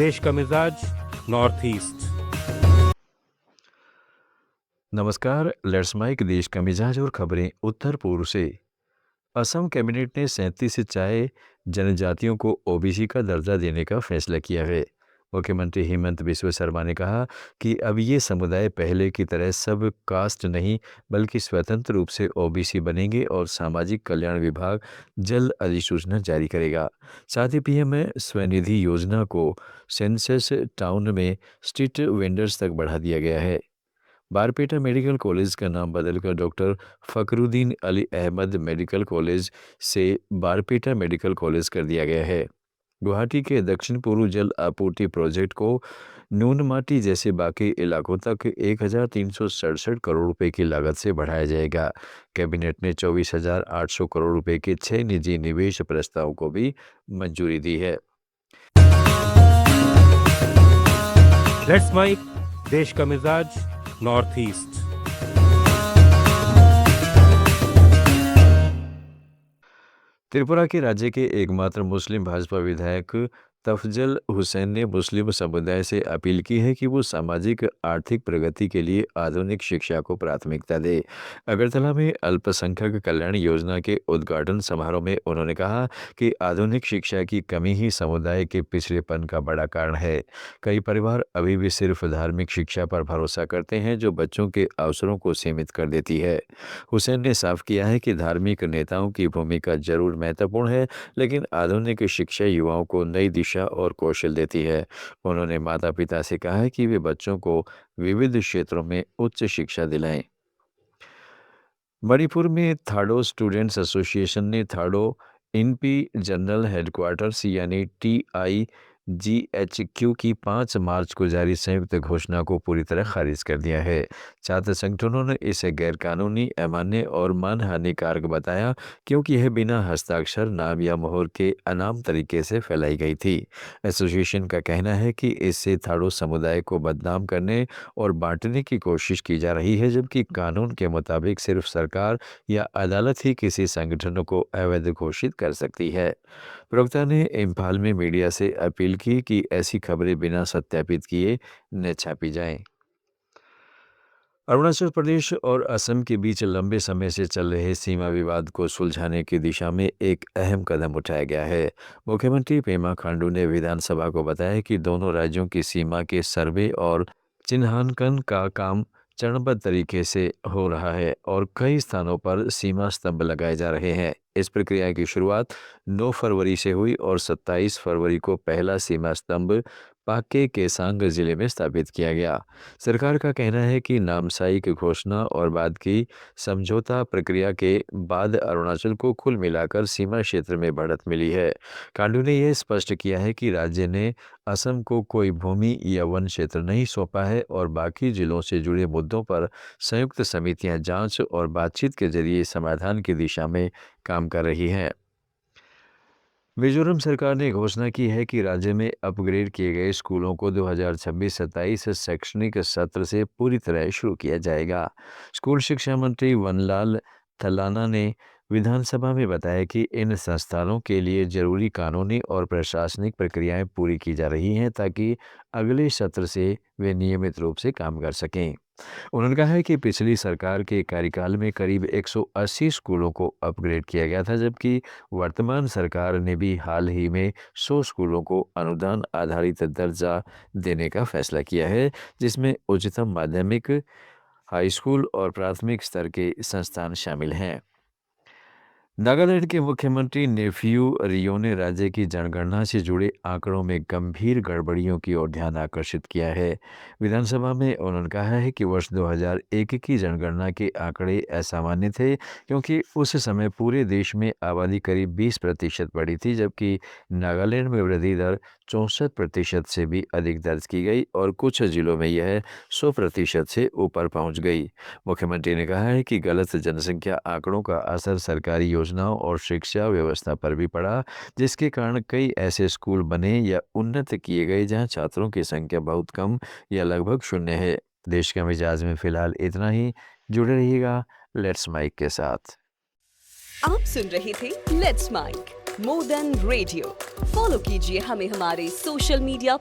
देश का मिजाज नॉर्थ ईस्ट। नमस्कार। लेट्स माइक देश का मिजाज और खबरें उत्तर पूर्व से। असम कैबिनेट ने 37 चाय जनजातियों को ओबीसी का दर्जा देने का फैसला किया है। मुख्यमंत्री हेमंत बिस्वा शर्मा ने कहा कि अब ये समुदाय पहले की तरह सब कास्ट नहीं बल्कि स्वतंत्र रूप से ओबीसी बनेंगे और सामाजिक कल्याण विभाग जल्द अधिसूचना जारी करेगा। साथ ही पीएम स्वनिधि योजना को सेंसस टाउन में स्ट्रीट वेंडर्स तक बढ़ा दिया गया है। बारपेटा मेडिकल कॉलेज का नाम बदलकर doctor Fakhruddin Ali Ahmed medical college से बारपेटा मेडिकल कॉलेज कर दिया गया है। गुवाहाटी के दक्षिण पूर्व जल आपूर्ति प्रोजेक्ट को नूनमाटी जैसे बाकी इलाकों तक 1367 करोड़ रुपए की लागत से बढ़ाया जाएगा। कैबिनेट ने 24,800 करोड़ रुपए के 6 निजी निवेश प्रस्तावों को भी मंजूरी दी है। लेट्स माइक देश का मिजाज नॉर्थ ईस्ट। त्रिपुरा के राज्य के एकमात्र मुस्लिम भाजपा विधायक तफजल हुसैन ने मुस्लिम समुदाय से अपील की है कि वो सामाजिक आर्थिक प्रगति के लिए आधुनिक शिक्षा को प्राथमिकता दे। अगरतला में अल्पसंख्यक कल्याण योजना के उद्घाटन समारोह में उन्होंने कहा कि आधुनिक शिक्षा की कमी ही समुदाय के पिछड़ेपन का बड़ा कारण है। कई परिवार अभी भी सिर्फ धार्मिक शिक्षा पर भरोसा करते हैं जो बच्चों के अवसरों को सीमित कर देती है। हुसैन ने साफ किया है कि धार्मिक नेताओं की भूमिका जरूर महत्वपूर्ण है, लेकिन आधुनिक शिक्षा युवाओं को नई दिशा और कौशल देती है। उन्होंने माता पिता से कहा है कि वे बच्चों को विविध क्षेत्रों में उच्च शिक्षा दिलाएं। मणिपुर में थाडो स्टूडेंट्स एसोसिएशन ने थाडो इनपी जनरल हेडक्वार्टर्स यानी TIGHQ की 5 मार्च को जारी संयुक्त घोषणा को पूरी तरह खारिज कर दिया है। छात्र संगठनों ने इसे गैरकानूनी, अमान्य और मानहानिकारक बताया क्योंकि यह बिना हस्ताक्षर, नाम या मोहर के अनाम तरीके से फैलाई गई थी। एसोसिएशन का कहना है कि इससे थाडो समुदाय को बदनाम करने और बांटने की कोशिश की जा रही है, जबकि कानून के मुताबिक सिर्फ सरकार या अदालत ही किसी संगठन को अवैध घोषित कर सकती है। प्रवक्ता ने इम्फाल में मीडिया से अपील की कि ऐसी खबरें बिना सत्यापित किए न छापी जाएं। अरुणाचल प्रदेश और असम के बीच लंबे समय से चल रहे सीमा विवाद को सुलझाने की दिशा में एक अहम कदम उठाया गया है। मुख्यमंत्री पेमा खांडू ने विधानसभा को बताया कि दोनों राज्यों की सीमा के सर्वे और चिन्हांकन का काम चरणबद्ध तरीके से हो रहा है और कई स्थानों पर सीमा स्तंभ लगाए जा रहे हैं। इस प्रक्रिया की शुरुआत 9 फरवरी से हुई और 27 फरवरी को पहला सीमा स्तंभ पाके केसांग जिले में स्थापित किया गया। सरकार का कहना है कि नामसाई की घोषणा और बाद की समझौता प्रक्रिया के बाद अरुणाचल को कुल मिलाकर सीमा क्षेत्र में बढ़त मिली है। कांडू ने यह स्पष्ट किया है कि राज्य ने असम को कोई भूमि या वन क्षेत्र नहीं सौंपा है और बाकी जिलों से जुड़े मुद्दों पर संयुक्त समितियां जांच और बातचीत के जरिए समाधान की दिशा में काम कर रही हैं। मिजोरम सरकार ने घोषणा की है कि राज्य में अपग्रेड किए गए स्कूलों को 2026-27 शैक्षणिक सत्र से पूरी तरह शुरू किया जाएगा। स्कूल शिक्षा मंत्री वनलाल थलाना ने विधानसभा में बताया कि इन संस्थानों के लिए जरूरी कानूनी और प्रशासनिक प्रक्रियाएं पूरी की जा रही हैं ताकि अगले सत्र से वे नियमित रूप से काम कर सकें। उन्होंने कहा है कि पिछली सरकार के कार्यकाल में करीब 180 स्कूलों को अपग्रेड किया गया था, जबकि वर्तमान सरकार ने भी हाल ही में 100 स्कूलों को अनुदान आधारित दर्जा देने का फैसला किया है, जिसमें उच्चतम माध्यमिक, हाई स्कूल और प्राथमिक स्तर के संस्थान शामिल हैं। नागालैंड के मुख्यमंत्री नेफ्यू रियो ने राज्य की जनगणना से जुड़े आंकड़ों में गंभीर गड़बड़ियों की ओर ध्यान आकर्षित किया है। विधानसभा में उन्होंने कहा है कि वर्ष 2001 की जनगणना के आंकड़े असामान्य थे क्योंकि उस समय पूरे देश में आबादी करीब 20% बढ़ी थी, जबकि नागालैंड में वृद्धि दर 64% से भी अधिक दर्ज की गई और कुछ जिलों में यह 100% से ऊपर पहुंच गई। मुख्यमंत्री ने कहा है कि गलत जनसंख्या आंकड़ों का असर सरकारी योजनाओं और शिक्षा व्यवस्था पर भी पड़ा, जिसके कारण कई ऐसे स्कूल बने या उन्नत किए गए जहां छात्रों की संख्या बहुत कम या लगभग शून्य है। देश के मिजाज में फिलहाल इतना ही। जुड़े रहिएगा लेट्स माइक के साथ। आप सुन रहे थे let's mike more than radio. Follow कीजिए हमें हमारे सोशल मीडिया